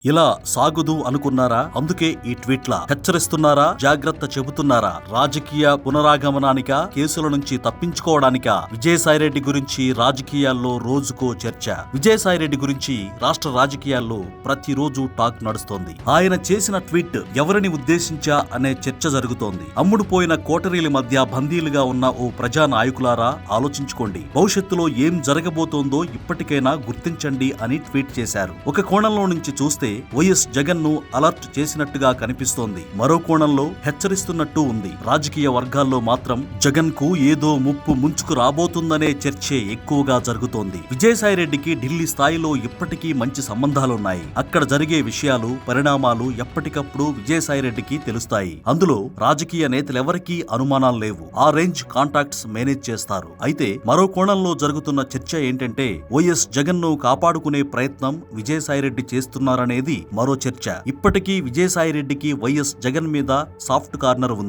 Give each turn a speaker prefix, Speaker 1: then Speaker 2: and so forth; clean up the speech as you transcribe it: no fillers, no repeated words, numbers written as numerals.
Speaker 1: ఇలా సాగుదు అనుకున్నారా? అందుకే ఈ ట్వీట్ల హెచ్చరిస్తున్నారా? జాగ్రత్త చెబుతున్నారా? రాజకీయ పునరాగమనానిక, కేసుల నుంచి తప్పించుకోవడానిక? విజయసాయిరెడ్డి గురించి రాజకీయాల్లో రోజుకో చర్చ. విజయసాయిరెడ్డి గురించి రాష్ట్ర రాజకీయాల్లో ప్రతిరోజు టాక్ నడుస్తోంది. ఆయన చేసిన ట్వీట్ ఎవరిని ఉద్దేశించా అనే చర్చ జరుగుతోంది. అమ్ముడుపోయిన కోటరీల మధ్య బందీలుగా ఉన్న ఓ ప్రజా నాయకులారా, ఆలోచించుకోండి. భవిష్యత్తులో ఏం జరగబోతోందో ఇప్పటికైనా గుర్తించండి అని ట్వీట్ చేశారు. ఒక కోణంలో నుంచి చూస్తే వైఎస్ జగన్ ను అలర్ట్ చేసినట్టుగా కనిపిస్తోంది. మరో కోణంలో హెచ్చరిస్తున్నట్టు ఉంది. రాజకీయ వర్గాల్లో మాత్రం జగన్ కు ఏదో ముప్పు ముంచుకు రాబోతుందనే చర్చే ఎక్కువగా జరుగుతోంది. విజయసాయిరెడ్డికి ఢిల్లీ స్థాయిలో ఇప్పటికీ మంచి సంబంధాలున్నాయి. అక్కడ జరిగే విషయాలు, పరిణామాలు ఎప్పటికప్పుడు విజయసాయిరెడ్డికి తెలుస్తాయి. అందులో రాజకీయ నేతలెవరికీ అనుమానాలు లేవు. ఆ రేంజ్ కాంటాక్ట్స్ మేనేజ్ చేస్తారు. అయితే మరో కోణంలో జరుగుతున్న చర్చ ఏంటంటే, వైఎస్ జగన్ ను కాపాడుకునే ప్రయత్నం విజయసాయిరెడ్డి చేస్తున్నారనే మరో చర్చ. ఇప్పటికీ విజయసాయిరెడ్డికి వైఎస్ జగన్ మీద సాఫ్ట్ కార్నర్ ఉంది.